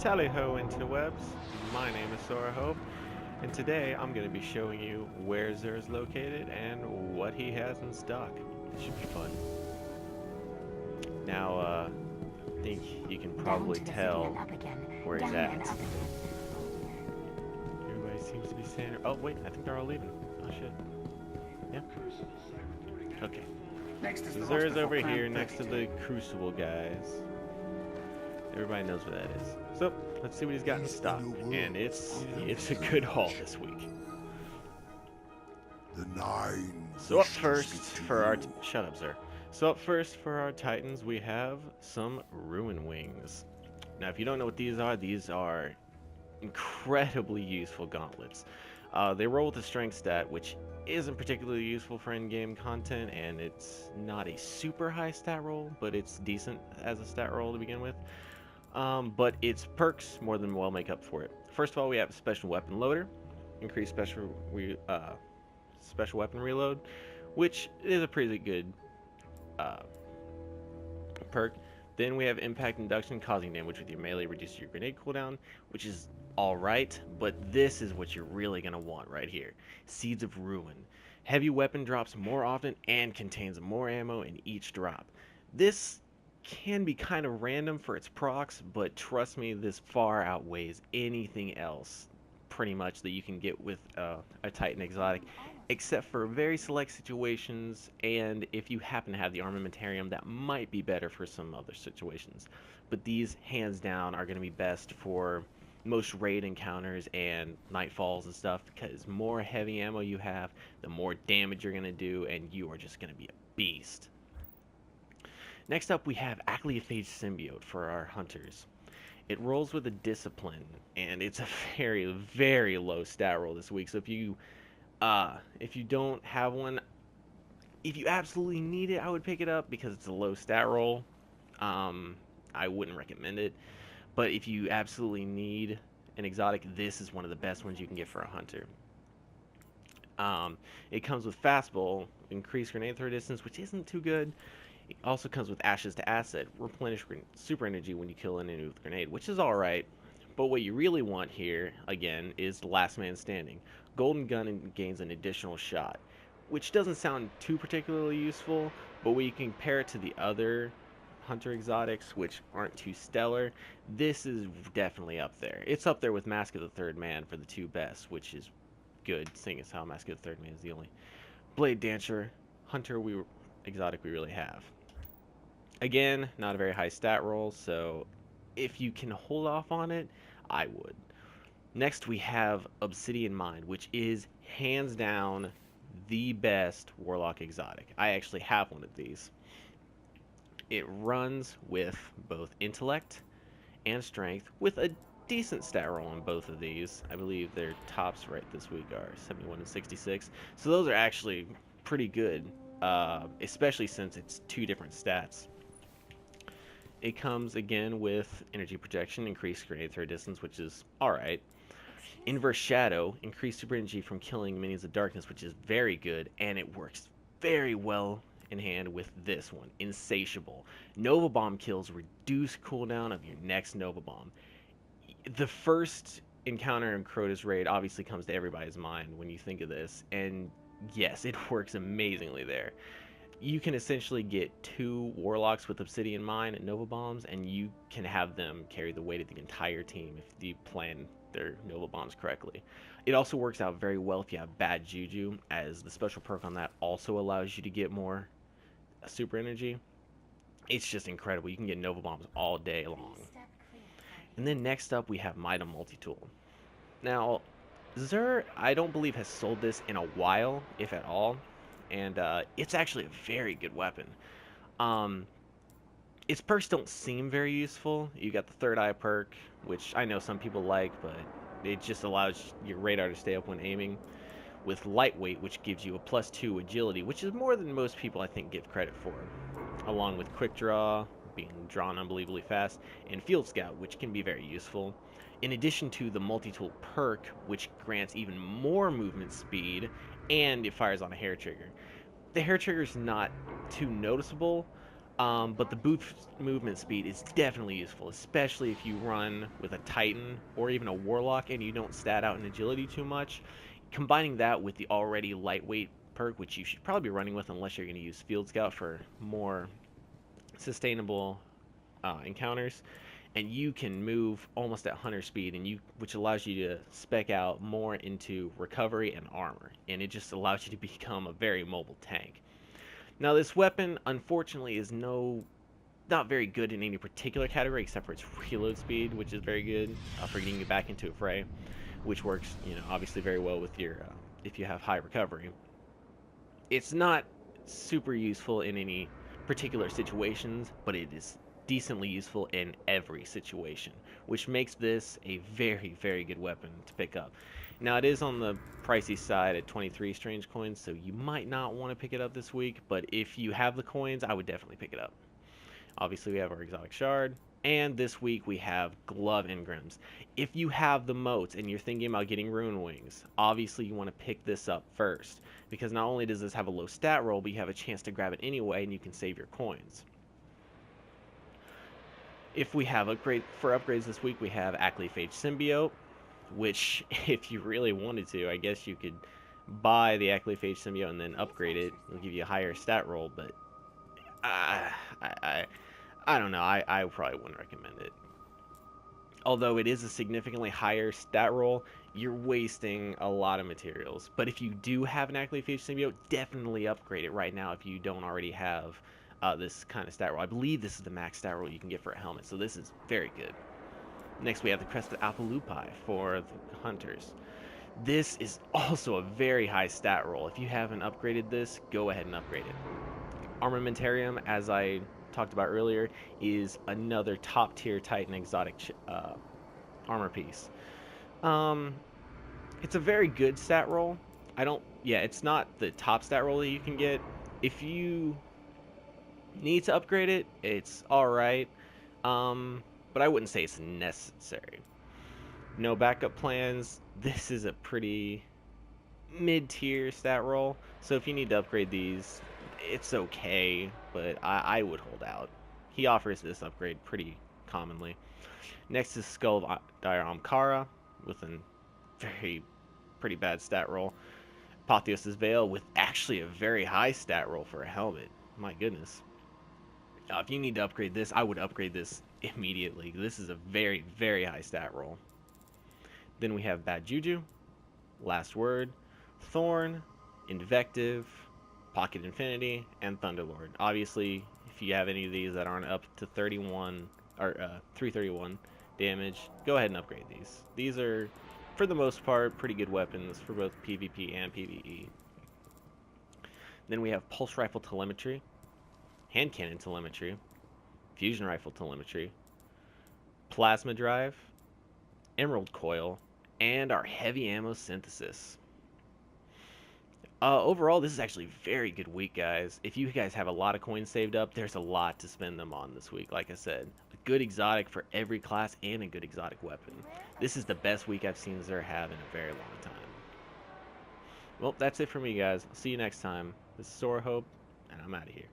Tally ho, interwebs! My name is Sora Hope, and today I'm going to be showing you where Zer is located and what he has in stock. It should be fun. Now, I think you can Down probably to the city tell and up again. where he's Down at. and up again. Everybody seems to be standing. Oh, wait, I think they're all leaving. Oh, shit. Yeah. Okay. Next is So the Zer is hospital over plan here next to 32. the Crucible guys. Everybody knows what that is. So, let's see what he's got in stock. And it's a good haul this week. The nine. So up wish to first speak to for our you. shut up, sir. So up first for our Titans, we have some Ruin Wings. Now, if you don't know what these are incredibly useful gauntlets. They roll with a strength stat, which isn't particularly useful for in-game content, and it's not a super high stat roll, but it's decent as a stat roll to begin with. But its perks more than well make up for it. First of all, we have Special Weapon Loader, increased special weapon reload, which is a pretty good uh, perk. Then we have Impact Induction, causing damage with your melee, reduces your grenade cooldown, which is alright, but this is what you're really going to want right here. Seeds of Ruin. Heavy weapon drops more often and contains more ammo in each drop. This can be kind of random for its procs, but trust me, this far outweighs anything else pretty much that you can get with a Titan exotic, except for very select situations, and if you happen to have the armamentarium, that might be better for some other situations. But these, hands down, are going to be best for most raid encounters and nightfalls and stuff, because more heavy ammo you have, the more damage you're going to do, and you are just going to be a beast. Next up, we have Achlyophage Symbiote for our hunters. It rolls with a discipline, and it's a very, very low stat roll this week. So if you don't have one, if you absolutely need it, I would pick it up because it's a low stat roll. I wouldn't recommend it, but if you absolutely need an exotic, this is one of the best ones you can get for a hunter. It comes with Fastball, increased grenade throw distance, which isn't too good. It also comes with Ashes to Asset, replenish super energy when you kill an enemy with a grenade, which is alright. But what you really want here, again, is the Last Man Standing. Golden Gun gains an additional shot, which doesn't sound too particularly useful, but when you compare it to the other Hunter exotics, which aren't too stellar, this is definitely up there. It's up there with Mask of the Third Man for the two best, which is good, seeing as how Mask of the Third Man is the only Blade Dancer Hunter exotic we really have. Again, not a very high stat roll, so if you can hold off on it, I would. Next, we have Obsidian Mind, which is hands down the best Warlock exotic. I actually have one of these. It runs with both Intellect and Strength, with a decent stat roll on both of these. I believe their tops right this week are 71 and 66, so those are actually pretty good, especially since it's two different stats. It comes again with energy projection, increased grenade throw distance, which is alright. Inverse Shadow, increased super energy from killing minions of darkness, which is very good, and it works very well in hand with this one, Insatiable. Nova Bomb kills reduce cooldown of your next Nova Bomb. The first encounter in Crota's raid obviously comes to everybody's mind when you think of this, and yes, it works amazingly there. You can essentially get two Warlocks with Obsidian Mind and Nova Bombs, and you can have them carry the weight of the entire team if you plan their Nova Bombs correctly. It also works out very well if you have bad Juju, as the special perk on that also allows you to get more super energy. It's just incredible. You can get Nova Bombs all day long. And then next up, we have Mida Multi-Tool. Now, Zer, I don't believe, has sold this in a while, if at all. And it's actually a very good weapon. Its perks don't seem very useful. You got the Third Eye perk, which I know some people like, but it just allows your radar to stay up when aiming. With Lightweight, which gives you a +2 agility, which is more than most people I think give credit for. Along with Quick Draw, being drawn unbelievably fast, and Field Scout, which can be very useful. In addition to the Multi-Tool perk, which grants even more movement speed, and it fires on a hair trigger. The hair trigger is not too noticeable, But the boost movement speed is definitely useful, especially if you run with a Titan or even a Warlock and you don't stat out in agility too much. Combining that with the already lightweight perk, which you should probably be running with unless you're going to use Field Scout for more sustainable encounters, and you can move almost at hunter speed, which allows you to spec out more into recovery and armor, and it just allows you to become a very mobile tank. Now, this weapon, unfortunately, is not very good in any particular category except for its reload speed, which is very good for getting you back into a fray, which works, obviously very well with your if you have high recovery. It's not super useful in any particular situations, but it is decently useful in every situation, which makes this a very, very good weapon to pick up. Now, it is on the pricey side at 23 strange coins, so you might not want to pick it up this week, but if you have the coins, I would definitely pick it up. Obviously, we have our exotic shard, and this week we have glove engrams. If you have the motes and you're thinking about getting rune wings, obviously you want to pick this up first, because not only does this have a low stat roll, but you have a chance to grab it anyway and you can save your coins. If we have upgrades this week, we have Acleophage Symbiote, which if you really wanted to, I guess you could buy the Acleophage Symbiote and then upgrade it. It'll give you a higher stat roll, but I don't know. I probably wouldn't recommend it. Although it is a significantly higher stat roll, you're wasting a lot of materials. But if you do have an Acleophage Symbiote, definitely upgrade it right now if you don't already have this kind of stat roll. I believe this is the max stat roll you can get for a helmet, so this is very good. Next, we have the Crested Apoloupi for the hunters. This is also a very high stat roll. If you haven't upgraded this, go ahead and upgrade it. Armamentarium, as I talked about earlier, is another top tier Titan exotic armor piece. It's a very good stat roll. It's not the top stat roll that you can get. If you need to upgrade it, it's alright. But I wouldn't say it's necessary. No backup plans. This is a pretty mid-tier stat roll. So if you need to upgrade these, it's okay, but I would hold out. He offers this upgrade pretty commonly. Next is Skull of Dire Ahamkara with a pretty bad stat roll. Apotheosis Veil with actually a very high stat roll for a helmet. My goodness. If you need to upgrade this, I would upgrade this immediately. This is a very, very high stat roll. Then we have Bad Juju, Last Word, Thorn, Invective, Pocket Infinity, and Thunderlord. Obviously, if you have any of these that aren't up to 31 or 331 damage, go ahead and upgrade these. These are, for the most part, pretty good weapons for both PvP and PvE. Then we have Pulse Rifle Telemetry, Hand Cannon Telemetry, Fusion Rifle Telemetry, Plasma Drive, Emerald Coil, and our Heavy Ammo Synthesis. Overall, this is actually a very good week, guys. If you guys have a lot of coins saved up, there's a lot to spend them on this week. Like I said, a good exotic for every class and a good exotic weapon. This is the best week I've seen Xur have in a very long time. Well, that's it for me, guys. I'll see you next time. This is Sora Hope, and I'm out of here.